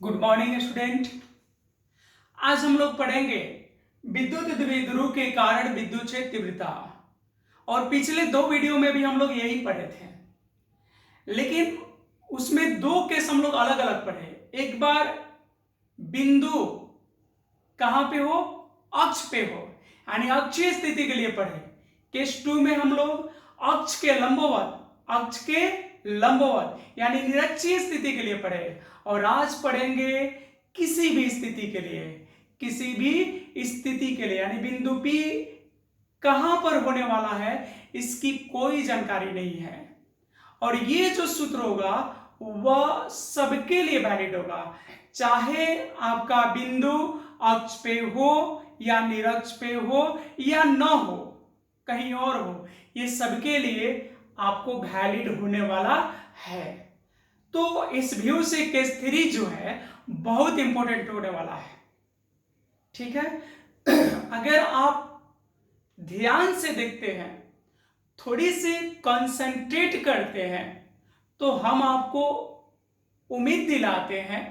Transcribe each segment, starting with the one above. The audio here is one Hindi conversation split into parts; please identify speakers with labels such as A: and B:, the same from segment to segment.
A: Good morning student. आज हम लोग पढ़ेंगे विद्युत द्विध्रुव के कारण विद्युत क्षेत्र तीव्रता। और पिछले दो वीडियो में भी हम लोग यही पढ़े थे, लेकिन उसमें दो केस हम लोग अलग अलग पढ़े। एक बार बिंदु कहां पे हो, अक्ष पे हो, यानी अक्षीय स्थिति के लिए पढ़े। केस 2 में हम लोग अक्ष के लंबवत यानी निरक्षीय स्थिति के लिए पढ़े। और आज पढ़ेंगे किसी भी स्थिति के लिए, यानी बिंदु P कहां पर होने वाला है इसकी कोई जानकारी नहीं है। और ये जो सूत्र होगा वह सबके लिए वैलिड होगा, चाहे आपका बिंदु अक्ष पे हो या निरक्ष पे हो या न हो, कहीं और हो, ये सबके लिए आपको वैलिड होने वाला है। तो इस व्यू से केस 3 जो है बहुत इंपॉर्टेंट होने वाला है, ठीक है। अगर आप ध्यान से देखते हैं, थोड़ी सी कंसंट्रेट करते हैं, तो हम आपको उम्मीद दिलाते हैं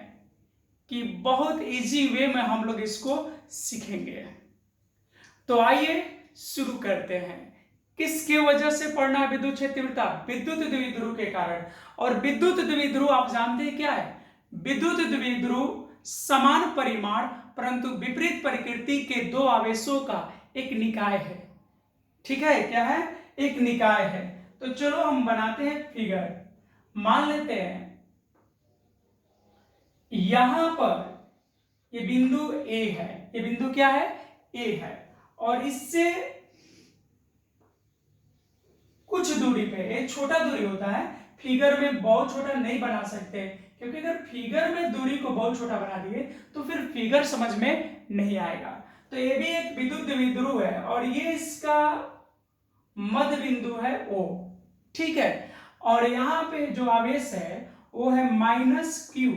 A: कि बहुत इजी वे में हम लोग इसको सीखेंगे। तो आइए शुरू करते हैं। किसके वजह से पढ़ना है विद्युत क्षेत्र तीव्रता? विद्युत द्विध्रुव के कारण। और विद्युत द्विध्रुव आप जानते हैं क्या है? विद्युत द्विध्रुव समान परिमाण परंतु विपरीत प्रकृति के दो आवेशों का एक निकाय है, ठीक है। क्या है? एक निकाय है। तो चलो हम बनाते हैं फिगर। मान लेते हैं यहां पर ये बिंदु A है, ये बिंदु क्या है? A है। और इससे कुछ दूरी पे, एक छोटा दूरी होता है, फिगर में बहुत छोटा नहीं बना सकते, क्योंकि अगर फिगर में दूरी को बहुत छोटा बना दिए तो फिर फिगर समझ में नहीं आएगा। तो ये भी एक विद्युत द्विध्रुव है और ये इसका मध्य बिंदु है O, ठीक है। और यहाँ पे जो आवेश है वो है -Q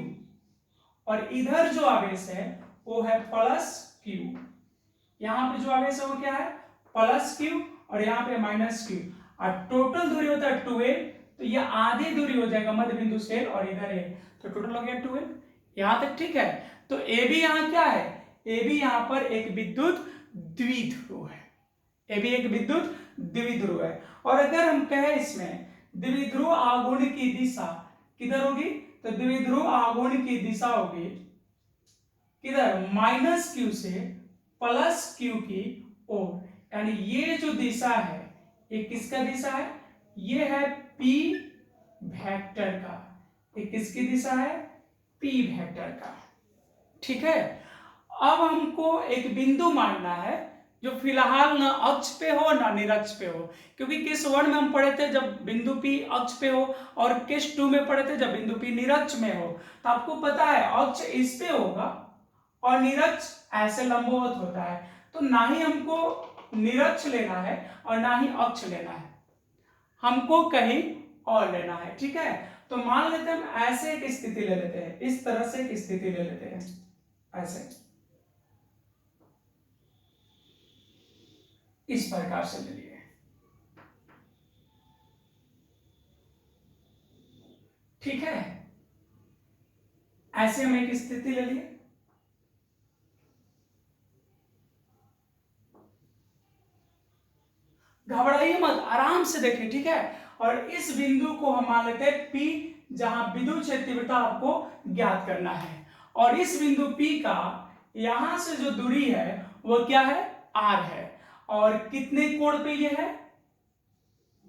A: और इधर जो आवेश है वो है +Q। यहाँ पे जो आवेश है वो क्या है? +Q और यहाँ पे -Q। और टोटल दूरी होता है 2a, तो ये आधी दूरी हो जाएगा मध्य बिंदु से और इधर है, तो टोटल हो गया 2a। यहां तक ठीक है। तो ए बी यहाँ क्या है? ए बी यहाँ पर एक विद्युत द्विध्रुव है। ए बी एक विद्युत द्विध्रुव है। और अगर हम कहें इसमें द्विध्रुव आघूर्ण की दिशा किधर होगी, तो द्विध्रुव आघूर्ण की दिशा होगी किधर? -Q से +Q की ओर। यानी ये जो दिशा है ये किसका दिशा है? ये है P वेक्टर का। ये किसकी दिशा है? P वेक्टर का, ठीक है। अब हमको एक बिंदु मानना है जो फिलहाल ना अक्ष पे हो ना निरक्ष पे हो, क्योंकि केस 1 में हम पढ़े थे जब बिंदु P अक्ष पे हो, और केस 2 में पढ़े थे जब बिंदु P निरक्ष में हो। तो आपको पता है अक्ष इस पे होगा और निरक्ष ऐसे लंबवत होता है। तो ना ही हमको निरक्ष लेना है और ना ही अक्ष लेना है, हमको कहीं और लेना है, ठीक है। तो मान लेते हैं हम ऐसे एक स्थिति ले लेते हैं, इस तरह से एक स्थिति ले लेते हैं, ऐसे इस प्रकार से ले लिए, ठीक है। ऐसे हम एक स्थिति ले लिए। घबराइए मत, आराम से देखें, ठीक है। और इस बिंदु को हम मान लेते हैं P, जहां विद्युत क्षेत्र तीव्रता आपको ज्ञात करना है। और इस बिंदु P का यहां से जो दूरी है वो क्या है? R है। और कितने कोण पे ये है?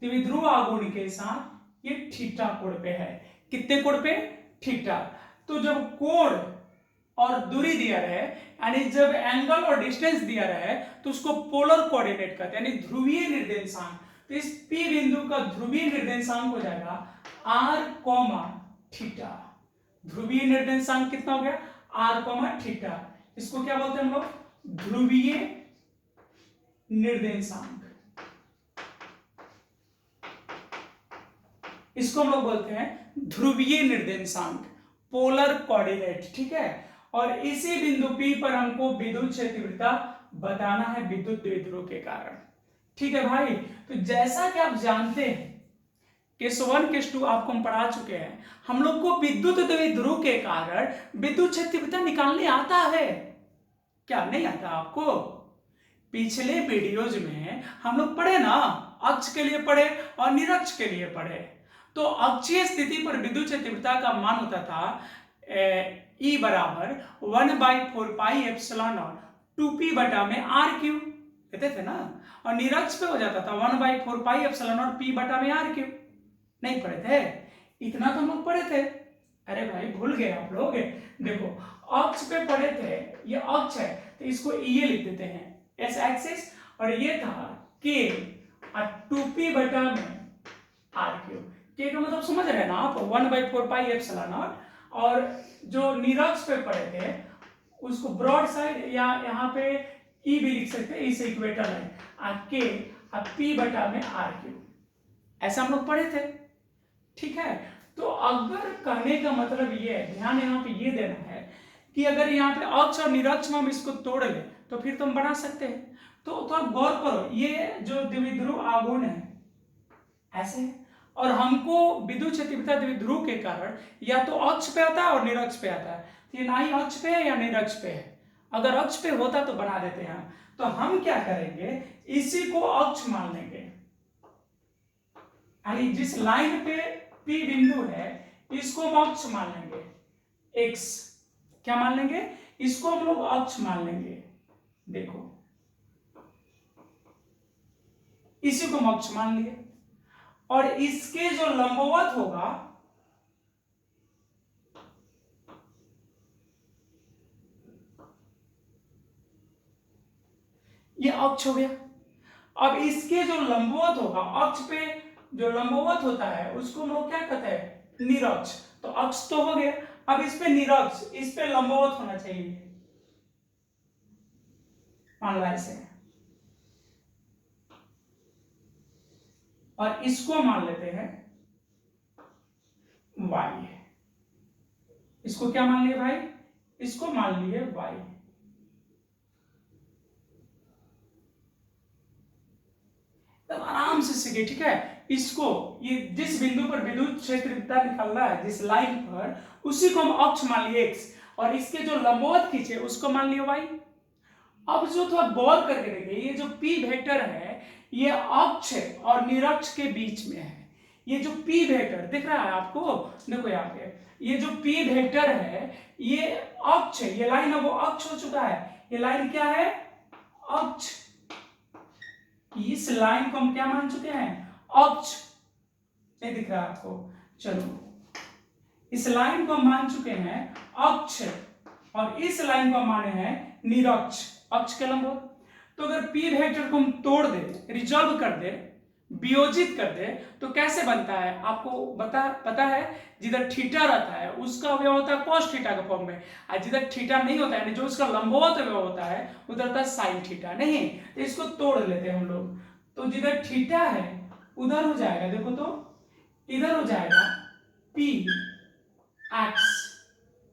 A: द्विध्रुव आघूर्ण के साथ ये थीटा कोण पे है। कितने कोण पे? थीटा। तो जब कोण और दूरी दिया रहे, यानी जब एंगल और डिस्टेंस दिया रहे, तो उसको पोलर कोऑर्डिनेट कहते हैं, यानी ध्रुवीय निर्देशांक। तो इस P बिंदु का ध्रुवीय निर्देशांक हो जाएगा r, थीटा। ध्रुवीय निर्देशांक कितना हो गया? r, theta. इसको क्या बोलते हैं हम लोग? ध्रुवीय निर्देशांक। इसको हम लोग बोलते हैं ध्रुवीय निर्देशांक, पोलर कोऑर्डिनेट, ठीक है। और इसी बिंदु P पर हमको विद्युत क्षेत्र तीव्रता बताना है विद्युत द्विध्रुव के कारण, ठीक है भाई। तो जैसा कि आप जानते हैं केस 1 केस 2 आपको हम पढ़ा चुके हैं। हम लोग को विद्युत द्विध्रुव के कारण विद्युत क्षेत्र तीव्रता निकालने आता है क्या? नहीं आता आपको? पिछले वीडियोज में हम लोग पढ़े ना, अक्ष के लिए पढ़े और निरक्ष के लिए पढ़े। तो अक्षीय स्थिति पर विद्युत क्षेत्र तीव्रता का मान होता था E बराबर 1/4 पाई एप्सिलॉन नॉट 2p बटा में r क्यूब कहते थे ना, और निरक्ष पे हो जाता था 1/4 पाई एप्सिलॉन नॉट p बटा में r क्यूब। नहीं पढ़े थे? इतना तो हम लोग पढ़े थे। अरे भाई भूल गए आप लोग? देखो अक्ष पे पढ़े थे, ये अक्ष है तो इसको ये लिख देते हैं एस एक्सिस, और ये था k और 2p बटा में r क्यूब। के का मतलब समझ रहे हैं ना आप, 1/4 पाई एप्सिलॉन नॉट। और जो निरक्ष पे पढ़े थे उसको ब्रॉड साइड या यहाँ पे ई भी लिख सकते हैं, इस इक्वेटर लाइन के और p बटा में r क्यूब, ऐसा हम लोग पढ़े थे। ठीक है, तो अगर कहने का मतलब ये है, ध्यान यहाँ पे ये देना है कि अगर यहाँ पे अक्ष और निरक्ष में हम इसको तोड़ ले तो फिर तो हम बना सकते हैं। तो थोड़ा गौर करो, ये जो द्विध्रुव आघूर्ण है ऐसे है, और हमको विद्युत क्षेत्र तीव्रता द्विध्रुव के कारण या तो अक्ष पे आता है और निरक्ष पे आता है। तो ये ना ही अक्ष पे है या निरक्ष पे है। अगर अक्ष पे होता तो बना देते हैं। तो हम क्या करेंगे, इसी को अक्ष मान लेंगे, यानी जिस लाइन पे P बिंदु है इसको हम अक्ष मान लेंगे, x क्या मान लेंगे, इसको हम लोग अक्ष मान लेंगे। देखो इसी को हम अक्ष मान लिए, और इसके जो लंबवत होगा ये अक्ष हो गया। अब इसके जो लंबवत होगा, अक्ष पे जो लंबवत होता है उसको हम लोग क्या कहते हैं, निरक्ष। तो अक्ष तो हो गया, अब इस पे निरक्ष, इस पे लंबवत होना चाहिए, मान लो ऐसे, और इसको मान लेते हैं y। इसको क्या मान लिए भाई, इसको मान लिए y। तब आराम से सीखे। ठीक है, इसको ये जिस बिंदु पर विद्युत क्षेत्र तीव्रता निकलना है, जिस लाइन पर, उसी को हम अक्ष मान लिए x, और इसके जो लंबवत खींचे उसको मान लिए y। अब जो थोड़ा गौर करके देखिए, ये जो p वेक्टर है ये अक्ष और निरक्ष के बीच में है। ये जो p वेक्टर दिख रहा है आपको, देखो यहाँ पे ये जो p वेक्टर है ये अक्ष है, ये लाइन है वो अक्ष हो चुका है। ये लाइन क्या है, अक्ष। इस लाइन को हम क्या मान चुके हैं, अक्ष। नहीं दिख रहा आपको? चलो इस लाइन को हम मान चुके हैं अक्ष, और इस लाइन को हम माने हैं निरक्ष, अक्ष के लंबवत। तो अगर p वेक्टर को हम तोड़ दे, रिजॉल्व कर दे, वियोजित कर दे, तो कैसे बनता है आपको पता है, जिधर थीटा रहता है उसका अवयव होता है cos थीटा के फॉर्म में, और जिधर थीटा नहीं होता है, जो उसका लंबवत अवयव होता है उधर होता है sin थीटा। नहीं तो इसको तोड़ लेते हैं हम लोग, तो जिधर थीटा है उधर हो जाएगा, देखो तो इधर हो जाएगा p x,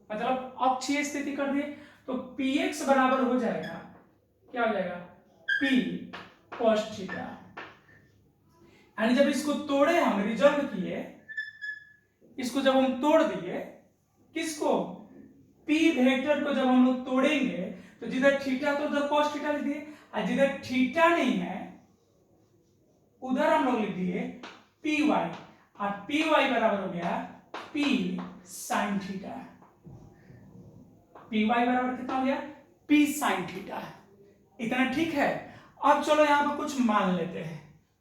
A: मतलब अक्षीय स्थिति कर दिए, तो px बराबर हो जाएगा, क्या हो जाएगा, p cos थीटा। यानी जब इसको तोड़े, हम रिजॉल्व किए, इसको जब हम तोड़ दिए, किसको, p वेक्टर को जब हम लोग तोड़ेंगे तो जिधर थीटा तो उधर cos थीटा लिख दिए, और जिधर थीटा नहीं है उधर हम लोग लिख दिए py, और py बराबर हो गया p sin थीटा। py बराबर कितना हो गया, p sin थीटा। इतना ठीक है। अब चलो यहाँ पे कुछ मान लेते हैं,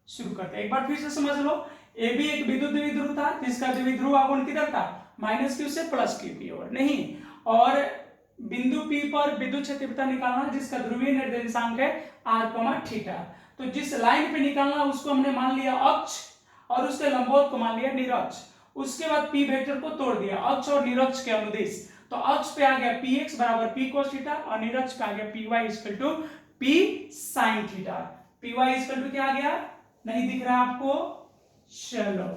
A: शुरू करते हैं। एक बार फिर से समझ लो, ए भी एक विद्युत द्विध्रुव था जिसका द्विध्रुव आघूर्ण किधर था, -q से +q की ओर, नहीं, और बिंदु P पर विद्युत क्षेत्र तीव्रता निकालना जिसका ध्रुवीय निर्देशांक है r, थीटा। तो जिस लाइन पे निकालना उसको हमने मान लिया अक्ष, और उसके लंबवत को मान लिया निरक्ष। उसके बाद p वेक्टर को तोड़ दिया अक्ष और निरक्ष के अनुदिश, तो अक्ष पे आ गया px बराबर p cos थीटा, और निरक्ष पे आ गया py equal to p sin theta. py equal to क्या आ गया, नहीं दिख रहा आपको? चलो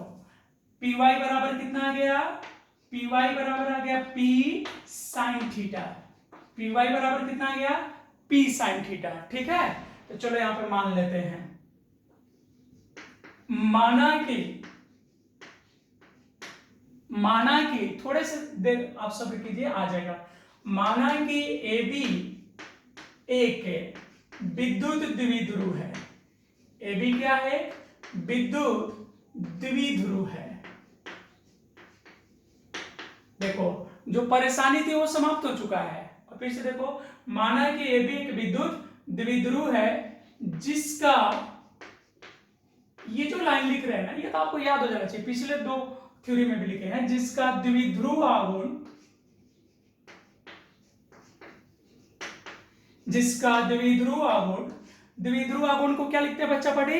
A: py बराबर कितना आ गया, py बराबर आ गया p sin थीटा। py बराबर कितना आ गया, p sin थीटा। ठीक है, तो चलो यहां पर मान लेते हैं, माना कि माना कि थोड़े से देर आप सब्र कीजिए, आ जाएगा। माना कि AB एक विद्युत द्विध्रुव है। AB क्या है? विद्युत द्विध्रुव है। देखो जो परेशानी थी वो समाप्त हो चुका है। और फिर से देखो, माना कि AB एक विद्युत द्विध्रुव है जिसका, ये जो लाइन लिख रहे हैं ना, ये तो आपको याद हो जाना चाहिए, पिछले दो थ्योरी में भी लिखे हैं, जिसका द्विध्रुव आघूर्ण, जिसका द्विध्रुव आघूर्ण को क्या लिखते हैं बच्चा पढ़े?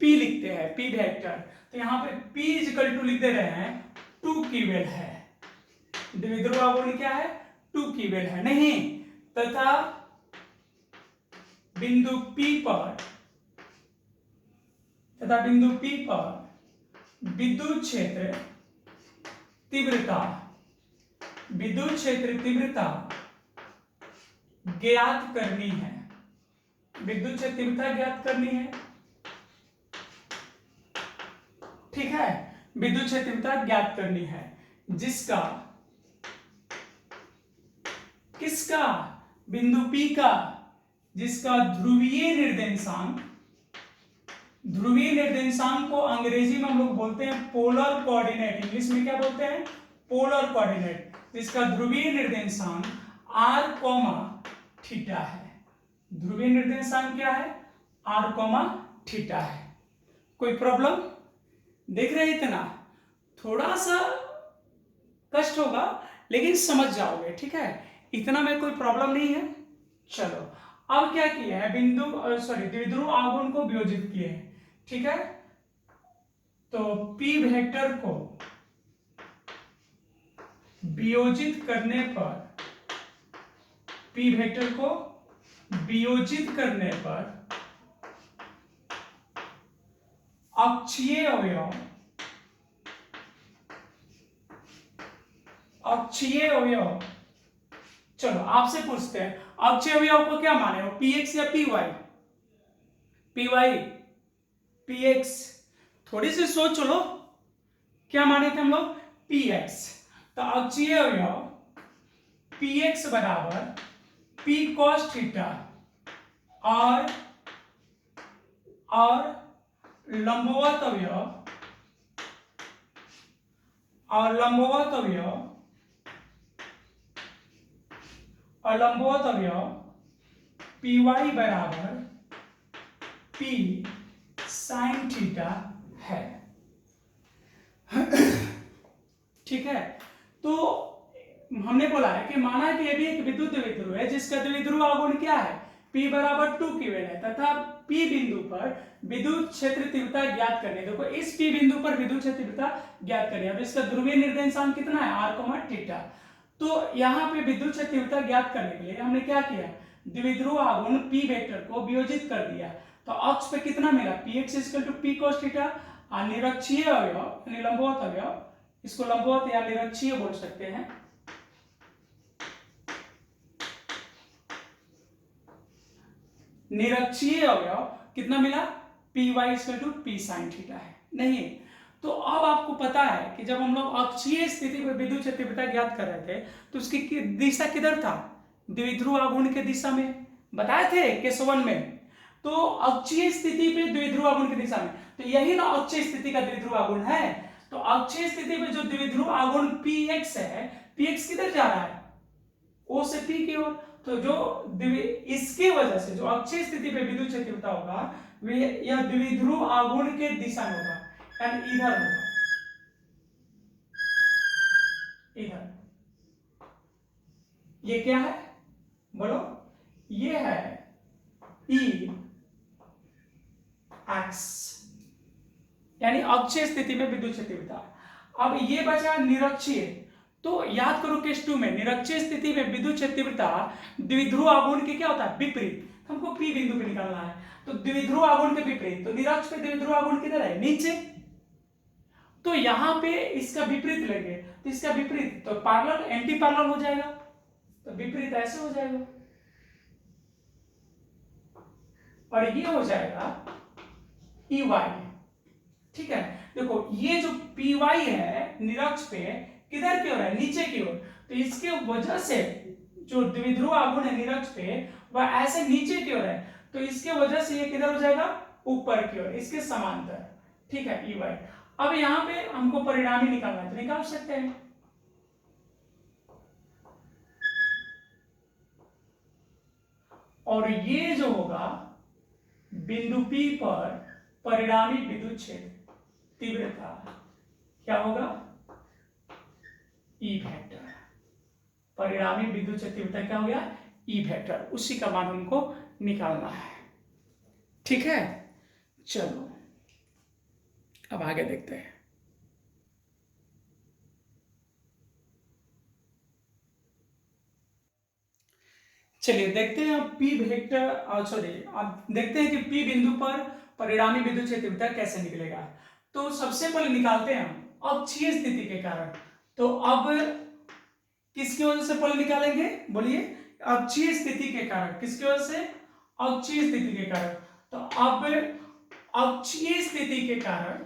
A: P लिखते हैं, P वेक्टर। तो यहाँ पे P इक्वल टू लिख दे रहे हैं 2 क्यूबेल है। द्विध्रुव आघूर्ण क्या है? 2 क्यूबेल है नहीं, तथा बिंदु P पर विद्युत क्षेत्र तीव्रता ज्ञात करनी है। विद्युत क्षेत्र तीव्रता ज्ञात करनी है, ठीक है। विद्युत क्षेत्र तीव्रता ज्ञात करनी है, जिसका, किसका? बिंदु P का, जिसका ध्रुवीय निर्देशांक को अंग्रेजी में हम लोग बोलते हैं पोलर कोऑर्डिनेट, इंग्लिश में क्या बोलते हैं? Polar coordinate. जिसका ध्रुवीय निर्देशांक r, थीटा है। ध्रुवीय निर्देशांक क्या है? r, थीटा है। कोई प्रॉब्लम? देख रहे हैं, इतना थोड़ा सा कष्ट होगा लेकिन समझ जाओगे, ठीक है। इतना में कोई प्रॉब्लम नहीं है। चलो अब क्या किया है? द्विध्रुव आघूर्ण को वियोजित किए हैं, ठीक है। तो P वेक्टर को वियोजित करने पर अक्षीय अवयव, चलो आपसे पूछते हैं, अक्षीय अवयव को क्या माने हो? px या px? थोड़ी सी सोच लो, क्या माने थे हम लोग? px। तो अक्षीय अवयव px बराबर p cos थीटा और लंबवत अवयव py बराबर p sin थीटा है, ठीक है। तो हमने बोला है कि माना कि ये भी एक विद्युत द्विध्रुव है जिसका द्विध्रुव आघूर्ण क्या है? P बराबर 2 क्यूबेल है, तथा P बिंदु पर विद्युत क्षेत्र तीव्रता ज्ञात करनी है। देखो इस P बिंदु पर विद्युत क्षेत्र तीव्रता ज्ञात करनी है। अब इसका ध्रुवीय निर्देशांक कितना है? r, theta. तो यहाँ पे विद्युत क्षेत्र तीव्रता ज्ञात करने के लिए हमने क्या किया? द्विध्रुव आघूर्ण P वेक्टर को वियोजित कर दिया। तो अक्ष पे कितना मिला? px = p cos theta. और निरक्षीय अवयव यानी लंबवत अवयव, इसको लंबवत या निरक्षीय बोल सकते हैं, निरक्षीय अवयव कितना मिला? py = p sin थीटा है नहीं। तो अब आपको पता है कि जब हम लोग अक्षीय स्थिति पर विद्युत क्षेत्र तीव्रता ज्ञात कर रहे थे तो उसकी दिशा किधर था? द्विध्रुव आघूर्ण के दिशा में, बताए थे केस 1 में। तो अक्षीय स्थिति पे द्विध्रुव आघूर्ण की दिशा में, तो यही ना अक्षीय स्थिति का द्विध्रुव आघूर्ण है। तो अक्षीय स्थिति में जो द्विध्रुव आघूर्ण px है, px किधर जा रहा है? O से P की ओर। तो जो इसके वजह से जो अक्षीय स्थिति पे विद्युत क्षेत्र तीव्रता होगा यह द्विध्रुव आघूर्ण के दिशा में होगा, यानी इधर होगा, इधर। ये क्या है बोलो? ये है Ex, यानी अक्षीय स्थिति में विद्युत क्षेत्र तीव्रता। अब ये बचा निरक्षीय। तो याद करो केस 2 में निरक्षीय स्थिति में विद्युत क्षेत्र तीव्रता द्विध्रुव आघूर्ण के क्या होता है? विपरीत। हमको P बिंदु पे निकालना है, तो द्विध्रुव आघूर्ण के विपरीत। तो निरक्ष पे द्विध्रुव आघूर्ण किधर है? नीचे। तो यहाँ पे इसका विपरीत लेंगे, तो इसका विपरीत तो पैरेलल एंटी पैरेलल हो जाएगा, तो विपरीत ऐसे हो जाएगा और ये हो जाएगा EY, ठीक है, देखो ये जो पी वाई है निरक्ष पे किधर की ओर है, नीचे की ओर, तो इसके वजह से जो द्विध्रुव आघूर्ण है निरक्ष पे वह ऐसे नीचे की ओर है, तो इसके वजह से ये किधर हो जाएगा, ऊपर की ओर, इसके समांतर। ठीक है, ई वाई। अब यहाँ पे हमको परिणामी निकालना है तो निकाल सकते हैं। और ये जो होगा बिंदु P पर परिणामी विद्युत क्षेत्र तीव्रता क्या होगा, ई वेक्टर। परिणामी विद्युत क्षेत्र तीव्रता क्या हो गया, ई वेक्टर, उसी का मान हमको निकालना है। ठीक है, चलो अब आगे देखते हैं। चलिए देखते हैं अब P वेक्टर, सॉरी अब देखते हैं कि P बिंदु पर परिणामी विद्युत क्षेत्र तीव्रता कैसे निकलेगा। तो सबसे पहले निकालते हैं हम अक्षीय स्थिति के कारण। तो अब किसकी वजह से पहले निकालेंगे, बोलिए, अक्षीय स्थिति के कारण। किसकी वजह से, अक्षीय स्थिति के कारण। तो अब अक्षीय स्थिति के कारण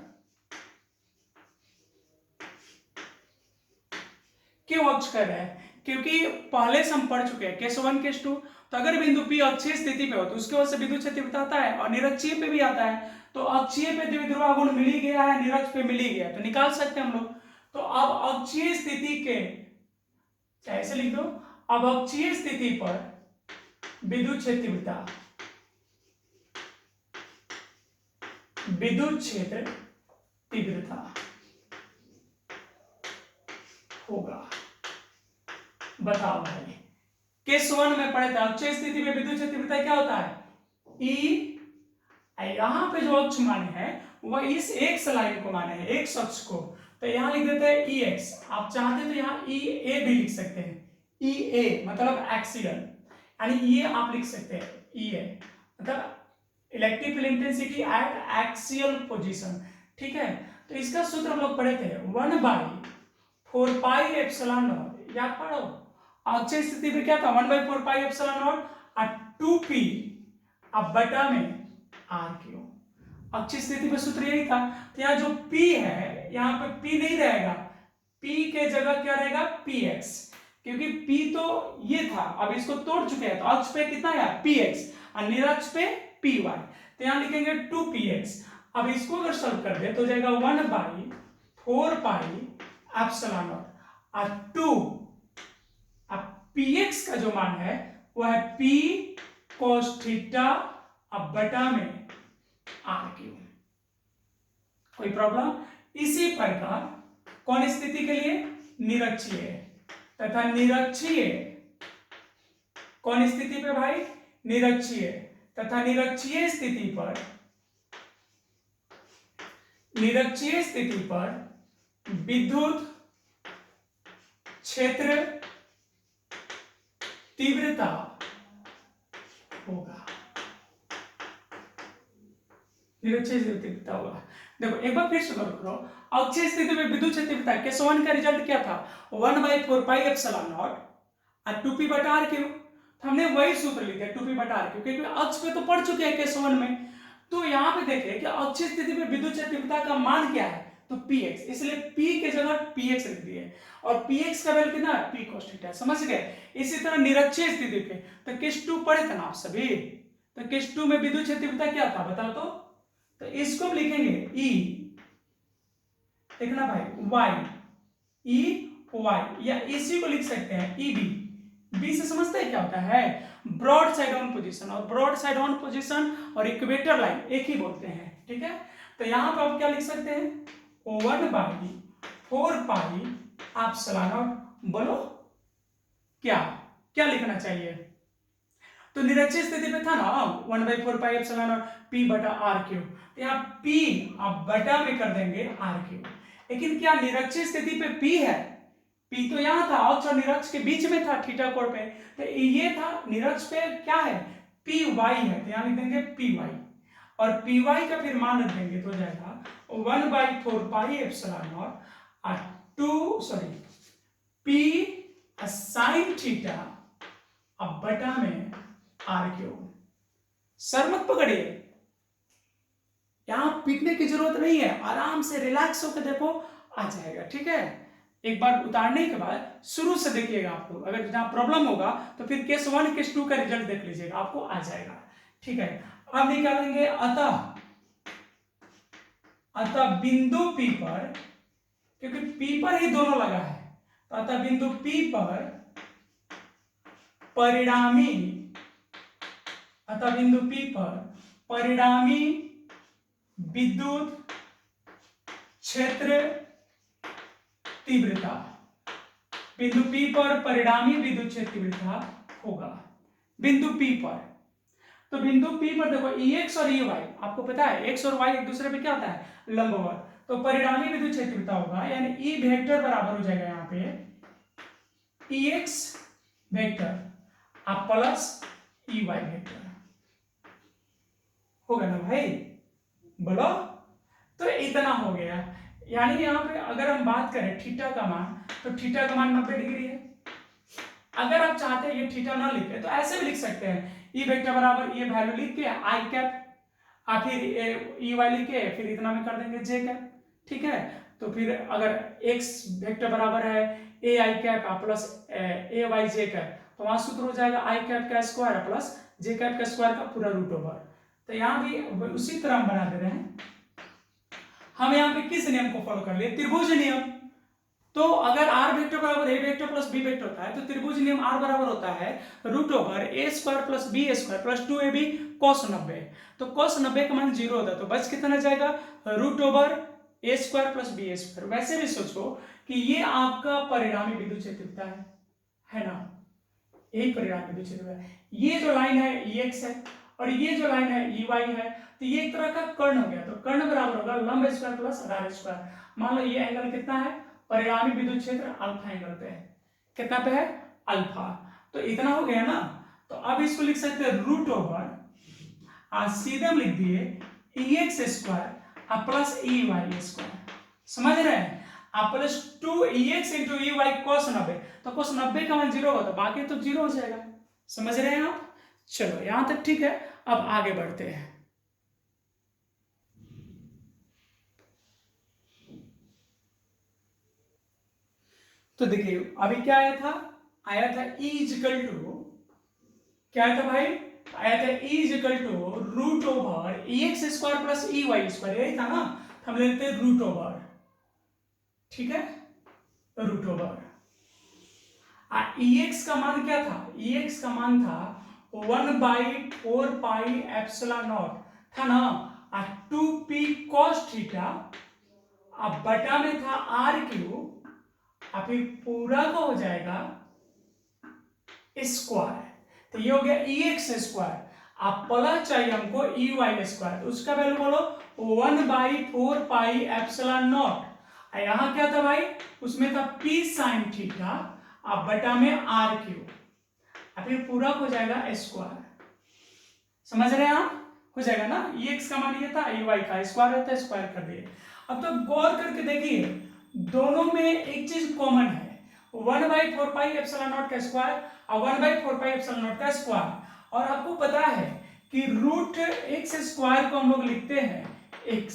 A: क्यों अक्ष कर रहे हैं, क्योंकि पहले से हम पढ़ चुके हैं केस 1 केस 2। तो अगर बिंदु P अक्षीय स्थिति पे हो तो उसकी वजह से विद्युत क्षेत्र तीव्रता आता है, और निरक्षीय पे भी आता है। तो अक्षीय पे द्विध्रुव आघूर्ण मिल ही गया है, निरक्ष पे मिल ही गया, तो निकाल सकते हैं हम लोग। तो अब अक्षीय स्थिति के, ऐसे लिख दो, अब अक्षीय स्थिति पर विद्युत क्षेत्र तीव्रता, विद्युत क्षेत्र तीव्रता होगा। बताओ भाई, केस 1 में पढ़े थे अक्षीय स्थिति में विद्युत क्षेत्र तीव्रता क्या होता है, ई। यहां पे जो अक्ष माने हैं वह इस एक्स लाइन को माने हैं, एक्स अक्ष को, तो यहां लिख देते हैं ई एक्स। आप चाहते तो यहां ई ए भी लिख सकते हैं, ई ए मतलब एक्सियल, यानी ये आप लिख सकते हैं ई ए मतलब electric field intensity at axial position. ठीक है, तो इसका सूत्र हम लोग पढ़े थे 1/4 एप्सिलॉन नॉट, याद पढ़ो। अक्षीय स्थिति में क्या था, 1/4 एप्सिलॉन नॉट और 2p अब बटा में आर क्यू। अक्षीय स्थिति पे सूत्र यही था। तो यहाँ जो p है, यहाँ पे p नहीं रहेगा, p के जगह क्या रहेगा, px, क्योंकि p तो ये था, अब इसको तोड़ चुके हैं, तो अक्ष पे कितना है px और निरक्ष पे py, तो यहाँ लिखेंगे 2px। अब इसको अगर सॉल्व कर दे तो जाएगा 1/4 एप्सिलॉन नॉट और 2, अब px का जो मान है वो है p cos थीटा अब बटा में आर क्यू। कोई प्रॉब्लम। इसी प्रकार कौन स्थिति के लिए, निरक्षीय तथा निरक्षीय, कौन स्थिति पे भाई, निरक्षीय तथा निरक्षीय स्थिति पर, निरक्षीय स्थिति पर विद्युत क्षेत्र तीव्रता होगा, निरक्षीय स्थिति तीव्रता होगा। देखो एक बार फिर से करो, अक्षीय स्थिति में विद्युत क्षेत्र तीव्रता केस 1 का रिजल्ट क्या था, 1/4 एप्सिलॉन नॉट और 2p बटा r क्यू। हमने वही सूत्र लिखे 2p बटा r क्यू, क्योंकि अक्ष पे तो पढ़ चुके हैं केस 1 में। तो यहाँ पे देखिए कि अक्षीय स्थिति में विद्युत क्षेत्र तीव्रता का मान क्या है, तो px, इसलिए p के जगह px लिख दिए, और px का वैल्यू कितना है, p cos थीटा, समझ गए। इसी तरह निरक्षीय स्थिति पे तो केस 2 पढ़े थे ना आप सभी, तो केस 2 में विद्युत क्षेत्र तीव्रता क्या था बताओ तो इसको हम लिखेंगे E, देखना भाई y, E y, या इसी को लिख सकते हैं EB। बी से समझते हैं क्या होता है, ब्रॉड साइड ऑन पोजीशन, और ब्रॉड साइड ऑन पोजीशन और इक्वेटर लाइन एक ही बोलते हैं। ठीक है, तो यहां पर आप क्या लिख सकते हैं, 1/4 एप्सिलॉन नॉट, बोलो क्या क्या लिखना चाहिए। तो निरक्षीय स्थिति में था ना 1/4 एप्सिलॉन नॉट p बटा r क्यूब, तो यहाँ p आप बटा में कर देंगे r क्यूब। लेकिन क्या निरक्षीय स्थिति पे p है, p तो यहाँ था, अक्ष और निरक्ष के बीच में था थीटा कोण पे, तो ये था, निरक्ष पे क्या है, py है, तो यहाँ लिख देंगे py, और py का फिर मान रख देंगे तो जाएगा 1/4 एप्सिलॉन नॉट और 2 p sin थीटा अब बटा में आर क्यूब। सर मत पकड़िए, यहाँ पीटने की जरूरत नहीं है, आराम से रिलैक्स होकर देखो, आ जाएगा। ठीक है, एक बार उतारने के बाद शुरू से देखिएगा आप लोग, अगर जहाँ प्रॉब्लम होगा तो फिर केस 1 केस 2 का रिजल्ट देख लीजिएगा, आपको आ जाएगा। ठीक है, अब निकालेंगे अतः, अतः बिंदु P पर, क्योंकि P पर ही दोनों लगा है, तो अतः बिंदु P पर परिणामी, अतः बिंदु P पर परिणामी विद्युत क्षेत्र तीव्रता, बिंदु P पर परिणामी विद्युत क्षेत्र तीव्रता होगा, बिंदु P पर। तो बिंदु P पर देखो Ex और Ey, आपको पता है x और y एक दूसरे पे क्या होता है, लंबवत, तो परिणामी विद्युत क्षेत्र तीव्रता होगा, यानी E वेक्टर बराबर हो जाएगा यहाँ पे Ex वेक्टर आप प्लस Ey वेक्टर, होगा ना भाई, बोलो। तो इतना हो गया, यानी यहाँ पे अगर हम बात करें थीटा का मान, तो थीटा का मान 90 डिग्री है। अगर आप चाहते हैं ये थीटा ना लिखे तो ऐसे भी लिख सकते हैं, ई वेक्टर बराबर ये वैल्यू लिख के आई कैप, और फिर ई वाई लिख के फिर इतना में कर देंगे जे कैप। ठीक है, तो फिर अगर एक्स वेक्टर बराबर है ए आई कैप प्लस ए वाई जे कैप, तो वहां सूत्र हो जाएगा आई कैप का स्क्वायर प्लस जे कैप का स्क्वायर का पूरा रूट ओवर। तो यहाँ भी उसी तरह हम बना दे रहे हैं। हम यहाँ पे किस नियम को फॉलो कर लिए, त्रिभुज नियम। तो अगर आर वेक्टर बराबर A vector plus B vector होता है, तो त्रिभुज नियम आर बराबर होता है root over A square plus B square plus 2ab cos 90। तो cos 90 का मान 0 होता है, तो बच कितना जाएगा, root over A square plus B square. वैसे भी सोचो कि ये आपका परिणामी विद्युत क्षेत्र है ना, यही परिणामी विद्युत क्षेत्र है। ये जो लाइन है Ex है और ये जो लाइन है Ey है, तो ये एक तरह का कर्ण हो गया, तो कर्ण बराबर होगा लंब स्क्वायर प्लस आधार स्क्वायर। मान लो ये एंगल कितना है, परिणामी विद्युत क्षेत्र अल्फा एंगल पे है, कितना पे है, अल्फा। तो इतना हो गया ना, तो अब इसको लिख सकते हैं रूट ओवर, आज सीधे हम लिख दिए Ex square plus Ey square, समझ रहे हैं, plus 2Ex into Ey cos 90, तो cos 90 का मान 0 होगा, तो बाकी तो 0 हो जाएगा। समझ रहे हैं आप, चलो यहां तक ठीक है। अब आगे बढ़ते हैं। तो देखिए अभी क्या आया था E इजिकल टू, क्या आया था भाई, आया था E equal to root over Ex square plus Ey square, यही था ना, हम लेते हैं रूट ओवर। ठीक है, रूट ओवर Ex का मान क्या था, Ex का मान था 1/4πε0 था ना, 2p cos थीटा, अब बटा में था r3, अब फिर पूरा का हो जाएगा स्क्वायर, तो ये हो गया Ex स्क्वायर, आप प्लस चाहिए हमको Ey स्क्वायर, तो उसका वैल्यू बोलो 1/4πε0। यहां क्या था भाई, उसमें था p sin थीटा, अब बटा में r3, अब फिर पूरा हो जाएगा स्क्वायर। समझ रहे हैं आप, हो जाएगा ना, Ex का मान ये था, Ey का स्क्वायर रहता है, स्क्वायर कर दिए। अब तो गौर करके देखिए, दोनों में एक चीज कॉमन है, 1/4πε0 का स्क्वायर और 1/4πε0 का स्क्वायर। और आपको पता है कि रूट एक्स स्क्वायर को हम लोग लिखते हैं x,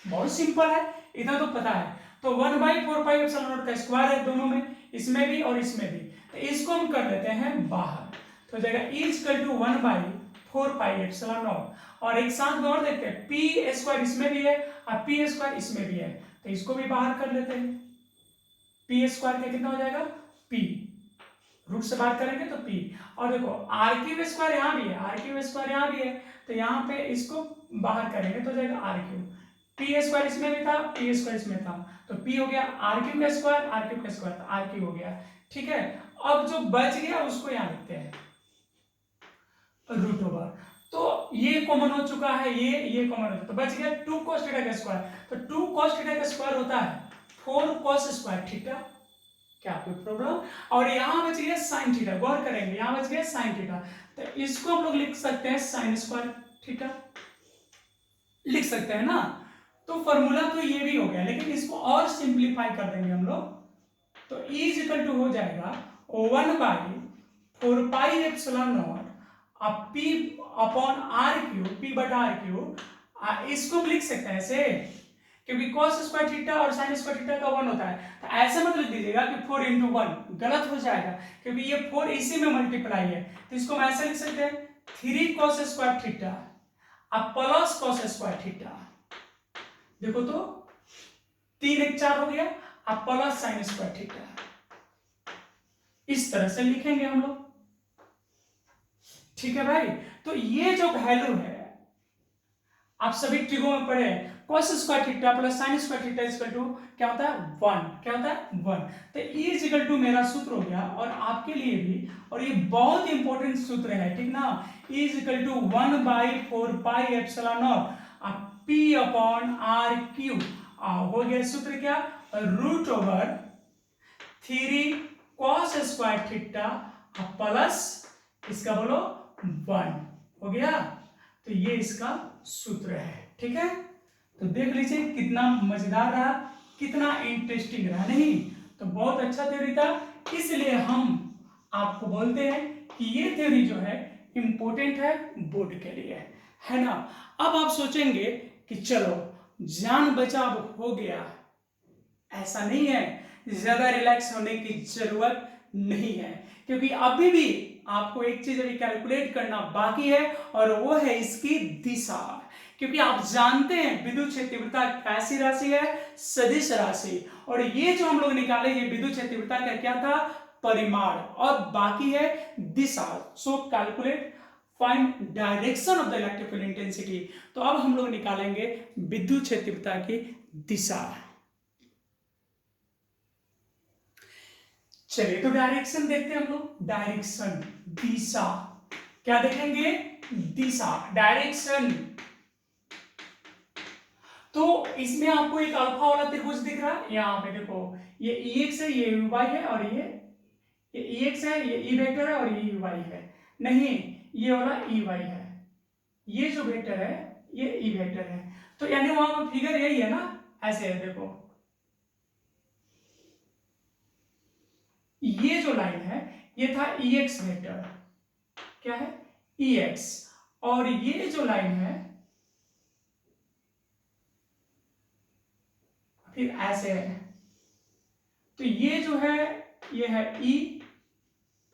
A: बहुत सिंपल है, इतना तो पता है। तो 1/4πε0 का स्क्वायर है दोनों में, इसमें भी और इसमें भी, तो इसको हम कर देते हैं बाहर, तो हो जाएगा E = 1/4πε0। और एक साथ और देखते हैं, p स्क्वायर इसमें भी है और p स्क्वायर इसमें भी है, तो इसको भी बाहर कर लेते हैं। p स्क्वायर का कितना हो जाएगा, p, रूट से बाहर करेंगे तो p, और देखो r³ स्क्वायर यहाँ भी है, r³ स्क्वायर यहाँ भी है, तो यहाँ पे इसको बाहर करेंगे तो हो जाएगा r³, p स्क्वायर इसमें भी था, p स्क्वायर इसमें था, तो p हो गया r³ का स्क्वायर, r³ का स्क्वायर, तो r³ हो गया। ठीक है, अब जो बच गया उसको यहाँ लिखते हैं रूट ओवर, तो ये कॉमन हो चुका है, ये कॉमन हो चुका, तो बच गया 2 cos थीटा का स्क्वायर, तो 2 cos थीटा का स्क्वायर होता है 4 cos स्क्वायर थीटा, क्या कोई प्रॉब्लम। और यहां बच गया sin थीटा, गौर करेंगे यहां बच गया sin थीटा, तो इसको हम लोग लिख सकते हैं sin स्क्वायर थीटा, लिख सकते हैं ना। तो फॉर्मूला तो ये भी हो गया, लेकिन इसको और सिंप्लीफाई कर देंगे हम लोग, तो E = हो जाएगा 1/4πε0 अब p अपॉन r³ p/r³ इसको भी लिख सकते हैं ऐसे, क्योंकि cos स्क्वायर थीटा और sin स्क्वायर थीटा का 1 होता है, तो ऐसे मत लिख दीजिएगा कि 4 इंटू 1, गलत हो जाएगा, क्योंकि ये 4 इसी में मल्टीप्लाई है, तो इसको हम ऐसे लिख सकते हैं 3 cos स्क्वायर थीटा अब प्लस cos स्क्वायर थीटा, देखो तो 3 1 4 हो गया, अब प्लस sin स्क्वायर थीटा, इस तरह से लिखेंगे हम लोग। ठीक है भाई, तो ये जो वैल्यू है आप सभी ट्रिगो में पढ़े हैं, cos square theta plus sin square theta equal to क्या होता है 1, क्या होता है 1, तो e इक्वल टू मेरा सूत्र हो गया और आपके लिए भी, और ये बहुत इंपॉर्टेंट सूत्र है, ठीक ना, e equal to 1/4 pi epsilon naught p upon r cube, हो गया सूत्र क्या, root over 3 cos square theta plus इसका बोलो 1, हो गया, तो ये इसका सूत्र है। ठीक है, तो देख लीजिए कितना मजेदार रहा, कितना इंटरेस्टिंग रहा, नहीं तो बहुत अच्छा थ्योरी था, इसलिए हम आपको बोलते हैं कि ये थ्योरी जो है इंपॉर्टेंट है बोर्ड के लिए, है ना। अब आप सोचेंगे कि चलो जान बचाव हो गया, ऐसा नहीं है, ज्यादा रिलैक्स होने की जरूरत नहीं है, क्योंकि अभी भी आपको एक चीज अभी कैलकुलेट करना बाकी है और वो है इसकी दिशा, क्योंकि आप जानते हैं विद्युत क्षेत्र तीव्रता कैसी राशि है, सदिश राशि, और ये जो हम लोग निकाले ये विद्युत क्षेत्र तीव्रता का क्या था, परिमाण, और बाकी है दिशा, so calculate find direction of the electric field intensity. तो अब हम लोग निकालेंगे विद्युत क्षेत्र तीव्रता की दिशा। चलिए तो डायरेक्शन देखते हैं हम लोग, डायरेक्शन दिशा, क्या देखेंगे, दिशा, डायरेक्शन। तो इसमें आपको एक अल्फा वाला त्रिभुज दिख रहा है, यहाँ पे देखो ये Ex है, ये Uy है, और ये Ex है, ये E वेक्टर है, और ये Uy है, नहीं ये वाला Ey है, ये जो वेक्टर है ये E वेक्टर है, तो यानी वहां पर फिगर यही है ना, ऐसे है, देखो ये जो लाइन है ये था Ex वेक्टर, क्या है Ex, और ये जो लाइन है फिर ऐसे है, तो ये जो है ये है E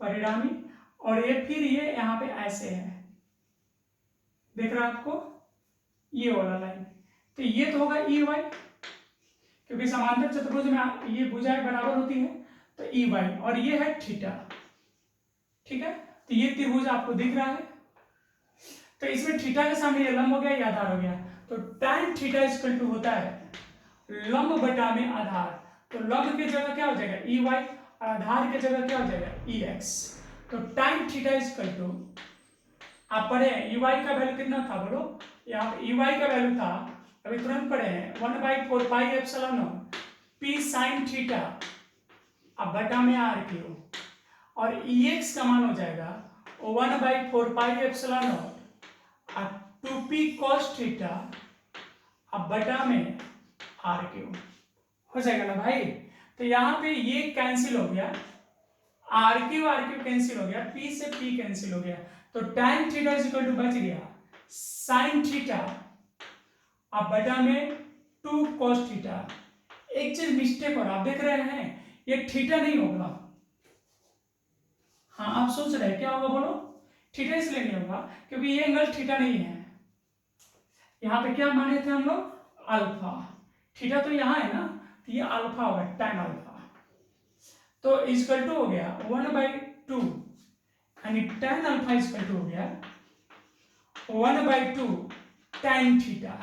A: परिणामी, और ये फिर ये यहां पे ऐसे है, देख रहा है आपको ये वाला लाइन, तो ये तो होगा Ey, क्योंकि समांतर चतुर्भुज में ये भुजाएं बराबर होती है, तो Ey, और ये है थीटा। ठीक है, तो ये त्रिभुज आपको दिख रहा है, तो इसमें थीटा के सामने ये लंब हो गया, ये आधार हो गया, तो tan थीटा इक्वल टू होता है लंब बटा में आधार, तो लंब की जगह क्या हो जाएगा Ey, और आधार की जगह क्या हो जाएगा Ex, तो tan थीटा इक्वल टू, आप पढ़े Ey का वैल्यू कितना था बोलो, यहाँ पे Ey का वैल्यू था, अभी तुरंत पढ़े हैं 1/4 pi epsilon naught p sin theta अब बटा में r क्यूब, और Ex का मान हो जाएगा 1/4 pi epsilon not 2p cos theta अब बटा में r क्यूब, हो जाएगा ना भाई। तो यहाँ पे ये कैंसिल हो गया, r क्यूब कैंसिल हो गया, p से p कैंसिल हो गया, तो tan थीटा इक्वल टू बच गया sin थीटा अब बटा में 2 cos थीटा। एक चीज मिस्टेक हो रहा, आप देख रहे हैं ये थीटा नहीं होगा, हाँ आप सोच रहे हैं क्या होगा बोलो, थीटा इसलिए नहीं होगा क्योंकि ये एंगल थीटा नहीं है, यहाँ पे क्या माने थे हम लोग अल्फा, थीटा तो यहाँ है ना, तो ये अल्फा होगा tan अल्फा, तो इक्वल टू हो गया 1/2, यानी tan अल्फा इक्वल टू हो गया 1/2 tan थीटा,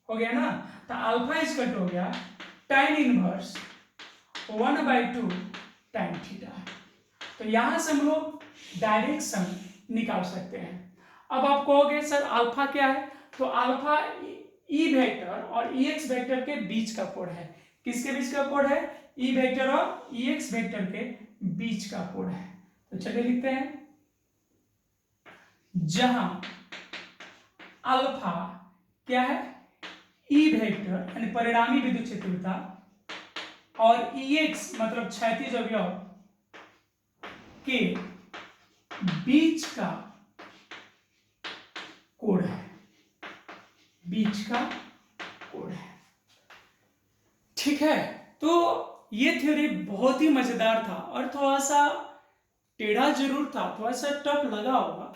A: हो गया ना, तो अल्फा इक्वल टू हो गया tan इनवर्स 1/2 tan थीटा। तो यहां से हम लोग डायरेक्शन निकाल सकते हैं। अब आप कहोगे सर अल्फा क्या है, तो अल्फा ई वेक्टर और Ex वेक्टर के बीच का कोण है, किसके बीच का कोण है, ई वेक्टर और Ex वेक्टर के बीच का कोण है, तो चलिए लिखते हैं, जहां अल्फा क्या है ई वेक्टर यानी परिणामी विद्युत क्षेत्र तीव्रता और Ex मतलब क्षैतिज अवयव के बीच का कोण है, बीच का कोण है। ठीक है, तो ये थ्योरी बहुत ही मजेदार था और थोड़ा सा टेढ़ा जरूर था, थोड़ा सा टफ लगा होगा,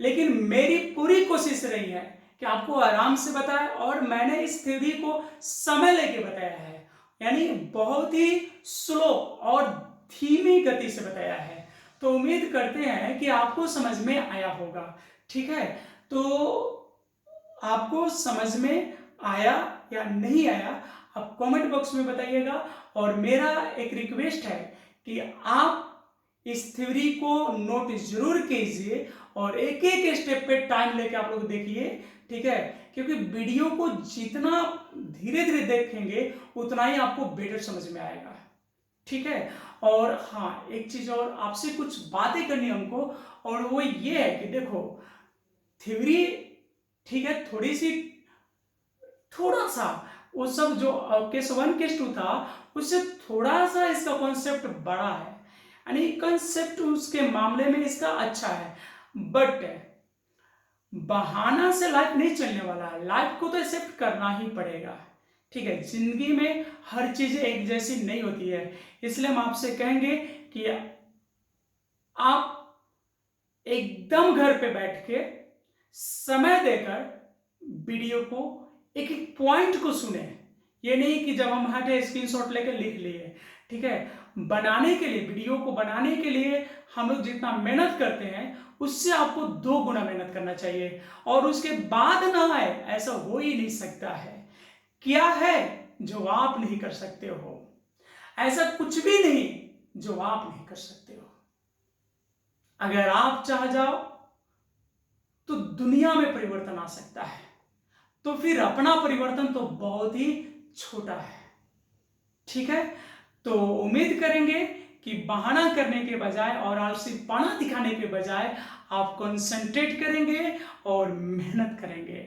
A: लेकिन मेरी पूरी कोशिश रही है कि आपको आराम से बताएं और मैंने इस थ्योरी को समय लेके बताया है, यानी बहुत ही स्लो और धीमी गति से बताया है। तो उम्मीद करते हैं कि आपको समझ में आया होगा। ठीक है, तो आपको समझ में आया या नहीं आया आप कमेंट बॉक्स में बताइएगा। और मेरा एक रिक्वेस्ट है कि आप इस थ्योरी को नोट जरूर कीजिए और एक एक स्टेप पे टाइम लेके आप लोग देखिए। ठीक है, क्योंकि वीडियो को जितना धीरे धीरे देखेंगे उतना ही आपको बेटर समझ में आएगा। ठीक है, और हाँ, एक चीज और आपसे कुछ बातें करनी है हमको, और वो ये है कि देखो थ्योरी ठीक है, थोड़ी सी थोड़ा सा वो सब जो केस 1 केस 2 था उससे थोड़ा सा इसका कॉन्सेप्ट बड़ा है, यानी कॉन्सेप्ट उसके मामले में इसका अच्छा है, बट बहाना से लाइफ नहीं चलने वाला है, लाइफ को तो एक्सेप्ट करना ही पड़ेगा। ठीक है, जिंदगी में हर चीज एक जैसी नहीं होती है, इसलिए हम आपसे कहेंगे कि आप एकदम घर पे बैठ के समय देकर वीडियो को एक एक पॉइंट को सुने। ये नहीं कि जब हम हटे स्क्रीनशॉट लेकर लिख लिए। ठीक है, बनाने के लिए, वीडियो को बनाने के लिए हम लोग जितना मेहनत करते हैं उससे आपको 2 गुना मेहनत करना चाहिए, और उसके बाद ना आए ऐसा हो ही नहीं सकता है। क्या है जो आप नहीं कर सकते हो? ऐसा कुछ भी नहीं जो आप नहीं कर सकते हो। अगर आप चाह जाओ तो दुनिया में परिवर्तन आ सकता है, तो फिर अपना परिवर्तन तो बहुत ही छोटा है। ठीक है, तो उम्मीद करेंगे कि बहाना करने के बजाय और आलसीपना दिखाने के बजाय आप कंसंट्रेट करेंगे और मेहनत करेंगे,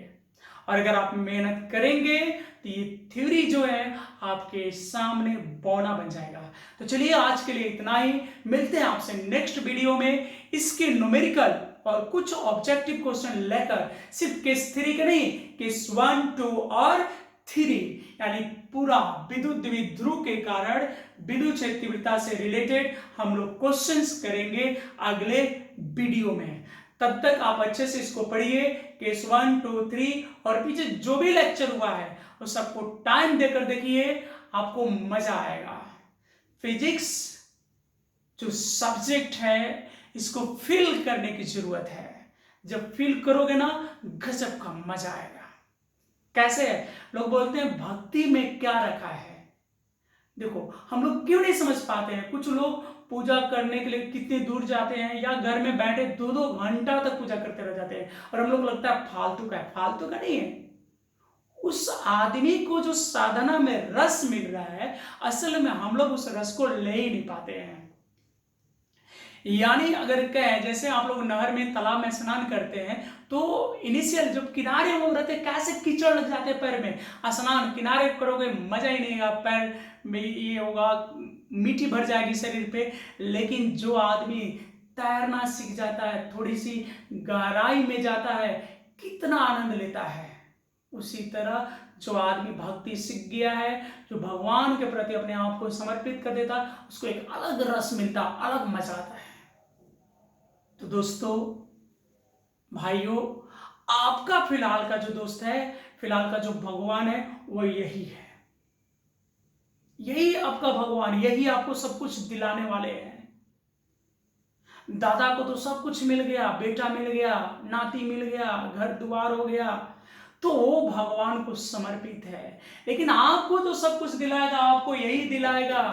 A: और अगर आप मेहनत करेंगे तो ये थ्योरी जो है आपके सामने बौना बन जाएगा। तो चलिए आज के लिए इतना ही, मिलते हैं आपसे नेक्स्ट वीडियो में इसके न्यूमेरिकल और कुछ ऑब्जेक्टिव क्वेश्चन लेकर, सिर्फ केस 3 के नहीं, केस 1, 2 और 3, यानी पूरा विद्युत द्विध्रुव के कारण विद्युत क्षेत्र तीव्रता से रिलेटेड हम लोग क्वेश्चंस करेंगे अगले वीडियो में। तब तक आप अच्छे से इसको पढ़िए, केस 1, 2, 3 और पीछे जो भी लेक्चर हुआ है वो सबको टाइम देकर देखिए, आपको मजा आएगा। फिजिक्स जो सब्जेक्ट है इसको फील करने की जरूरत है, जब फील करोगे ना गजब का मजा आएगा। कैसे है? लोग बोलते हैं भक्ति में क्या रखा है। देखो हम लोग क्यों नहीं समझ पाते हैं, कुछ लोग पूजा करने के लिए कितनी दूर जाते हैं या घर में बैठे 2-2 घंटा तक पूजा करते रह जाते हैं, और हम लोग लगता है फालतू का है। फालतू का नहीं है, उस आदमी को जो साधना में रस मिल रहा है, असल में हम लोग उस रस को ले ही नहीं पाते हैं। यानी अगर कहें जैसे आप लोग नहर में, तालाब में स्नान करते हैं तो इनिशियल जब किनारे हम लोग रहते हैं कैसे कीचड़ लग जाते हैं पैर में, स्नान किनारे करोगे मजा ही नहीं आएगा, पैर में ये होगा मिट्टी भर जाएगी शरीर पे। लेकिन जो आदमी तैरना सीख जाता है, थोड़ी सी गहराई में जाता है, कितना आनंद लेता है। उसी तरह जो आदमी भक्ति सीख गया है, जो भगवान के प्रति अपने आप को समर्पित कर देता, उसको एक अलग रस मिलता, अलग मजा आता है। तो दोस्तों, भाइयों, आपका फिलहाल का जो दोस्त है, फिलहाल का जो भगवान है वो यही है। यही आपका भगवान, यही आपको सब कुछ दिलाने वाले हैं। दादा को तो सब कुछ मिल गया, बेटा मिल गया, नाती मिल गया, घर द्वार हो गया, तो वो भगवान को समर्पित है। लेकिन आपको तो सब कुछ दिलाएगा, आपको यही दिलाएगा,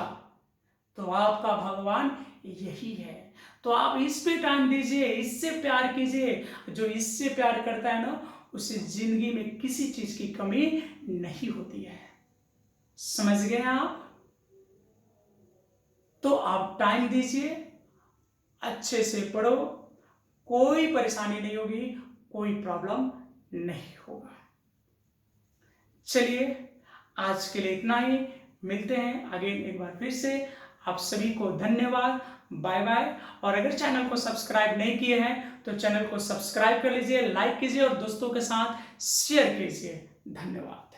A: तो आपका भगवान यही है। तो आप इस पे टाइम दीजिए, इससे प्यार कीजिए। जो इससे प्यार करता है ना, उसे जिंदगी में किसी चीज की कमी नहीं होती है। समझ गए आप? तो आप टाइम दीजिए, अच्छे से पढ़ो, कोई परेशानी नहीं होगी, कोई प्रॉब्लम नहीं होगा। चलिए आज के लिए इतना ही, मिलते हैं अगेन एक बार फिर से। आप सभी को धन्यवाद, बाय बाय। और अगर चैनल को सब्सक्राइब नहीं किए हैं तो चैनल को सब्सक्राइब कर लीजिए, लाइक कीजिए और दोस्तों के साथ शेयर कीजिए। धन्यवाद।